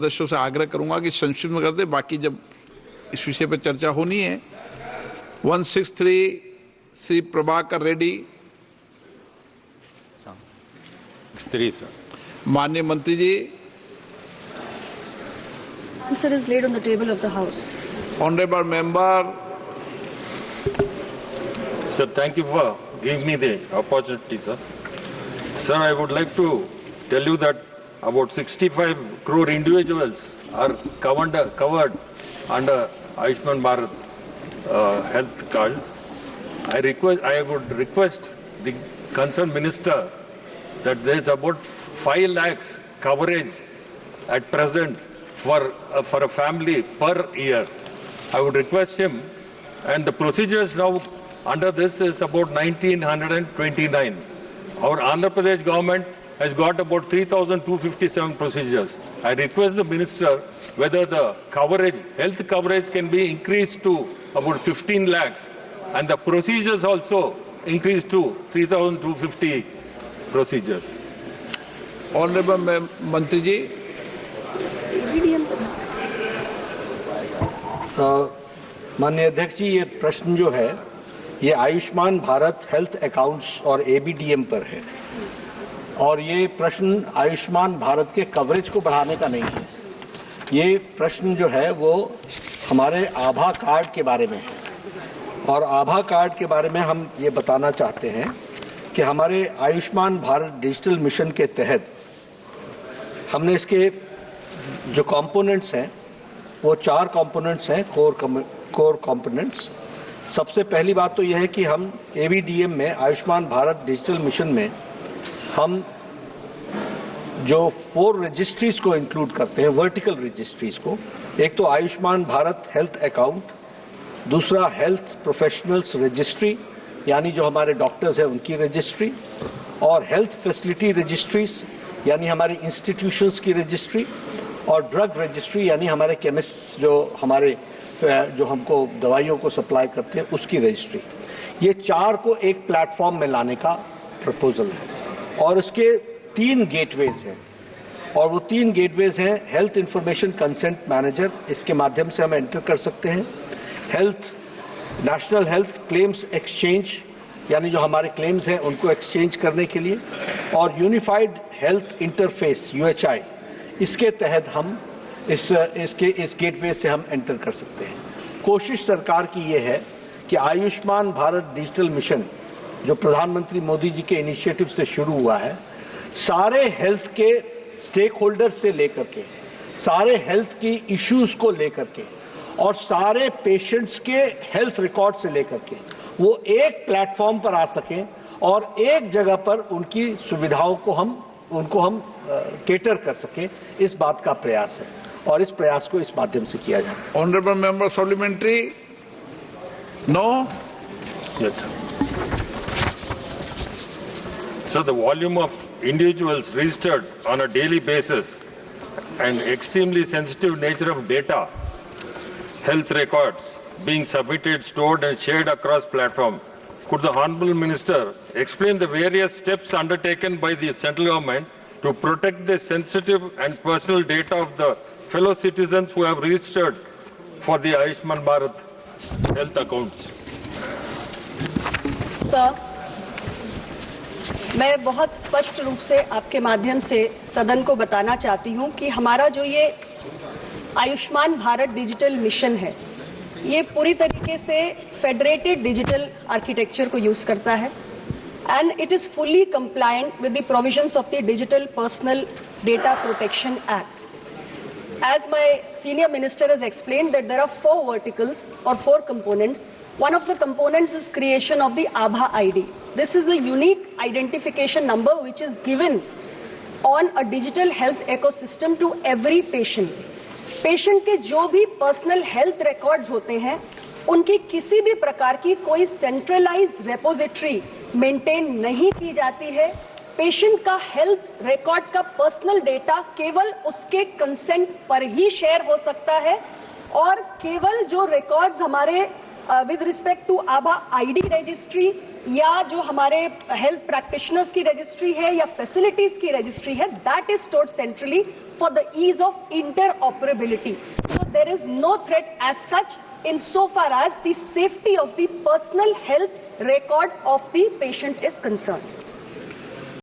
सदस्यों से आग्रह करूंगा कि संक्षिप्त में कर दे, बाकी जब इस विषय पर चर्चा होनी है। 163 श्री प्रभाकर रेड्डी। माननीय मंत्री जी। Answer is laid on the table of the House. Honorable member. Sir, thank you for giving me the opportunity, sir. Sir, I would like to tell you that about 65 crore individuals are covered under Ayushman Bharat health cards. I would request the concerned minister that there is about 5 lakhs coverage at present for a family per year. I would request him, and the procedures now under this is about 1929. Our Andhra Pradesh government has got about 3,257 procedures. I request the minister whether the coverage, health coverage can be increased to about 15 lakhs and the procedures also increased to 3,250 procedures. Honorable Mantri ji. माननीय अध्यक्ष जी, ये प्रश्न जो है ये Ayushman Bharat health accounts और ABDM पर है और ये प्रश्न आयुष्मान भारत के कवरेज को बढ़ाने का नहीं है। ये प्रश्न जो है वो हमारे आभा कार्ड के बारे में है और आभा कार्ड के बारे में हम ये बताना चाहते हैं कि हमारे आयुष्मान भारत डिजिटल मिशन के तहत हमने इसके जो कंपोनेंट्स हैं वो 4 कंपोनेंट्स हैं, कोर कंपोनेंट्स। सबसे पहली बात तो यह है कि हम एबीडीएम में आयुष्मान भारत डिजिटल मिशन में हम जो 4 रजिस्ट्रीज को इंक्लूड करते हैं, वर्टिकल रजिस्ट्रीज को। एक तो आयुष्मान भारत हेल्थ अकाउंट, दूसरा हेल्थ प्रोफेशनल्स रजिस्ट्री यानी जो हमारे डॉक्टर्स हैं उनकी रजिस्ट्री, और हेल्थ फैसिलिटी रजिस्ट्रीज यानी हमारी इंस्टीट्यूशंस की रजिस्ट्री, और ड्रग रजिस्ट्री यानी हमारे केमिस्ट जो हमको दवाइयों को सप्लाई करते हैं उसकी रजिस्ट्री। ये 4 को एक प्लेटफॉर्म में लाने का प्रपोजल है और इसके 3 गेटवेज हैं और वो 3 गेटवेज हैं हेल्थ इंफॉर्मेशन कंसेंट मैनेजर, इसके माध्यम से हम एंटर कर सकते हैं, नेशनल हेल्थ क्लेम्स एक्सचेंज यानी जो हमारे क्लेम्स हैं उनको एक्सचेंज करने के लिए, और यूनिफाइड हेल्थ इंटरफेस UHI, इसके तहत हम इस गेटवे से हम एंटर कर सकते हैं। कोशिश सरकार की ये है कि आयुष्मान भारत डिजिटल मिशन जो प्रधानमंत्री मोदी जी के इनिशिएटिव से शुरू हुआ है, सारे हेल्थ के स्टेक होल्डर्स से लेकर के, सारे हेल्थ की इश्यूज को लेकर के और सारे पेशेंट्स के हेल्थ रिकॉर्ड से लेकर के वो एक प्लेटफॉर्म पर आ सकें और एक जगह पर उनकी सुविधाओं को हम केटर कर सकें, इस बात का प्रयास है और इस प्रयास को इस माध्यम से किया जाए। Honourable member supplementary. No. Yes, sir. So the volume of individuals registered on a daily basis and extremely sensitive nature of data, health records being submitted, stored and shared across platform. Could the Honorable Minister explain the various steps undertaken by the central government to protect the sensitive and personal data of the fellow citizens who have registered for the Ayushman Bharat health accounts? Sir, मैं बहुत स्पष्ट रूप से आपके माध्यम से सदन को बताना चाहती हूं कि हमारा जो ये आयुष्मान भारत डिजिटल मिशन है ये पूरी तरीके से फेडरेटेड डिजिटल आर्किटेक्चर को यूज करता है and it is fully compliant with the provisions of the Digital Personal Data Protection Act. As my senior minister has explained that there are 4 verticals or 4 components. One of the components is creation of the Aabha ID. This is a unique identification number which is given on a digital health ecosystem to every patient. Patient के जो भी personal health records होते हैं उनकी किसी भी प्रकार की कोई सेंट्रलाइज रेपोजिटरी मेंटेन नहीं की जाती है। पेशेंट का हेल्थ रिकॉर्ड का पर्सनल डेटा केवल उसके कंसेंट पर ही शेयर हो सकता है और केवल जो रिकॉर्ड्स हमारे विद रिस्पेक्ट टू आभा आईडी रजिस्ट्री, या जो हमारे हेल्थ प्रैक्टिशनर्स की रजिस्ट्री है या फैसिलिटीज की रजिस्ट्री है, that is stored centrally for the ease of interoperability. So there is no threat as such insofar as the safety of the personal health record of the patient is concerned.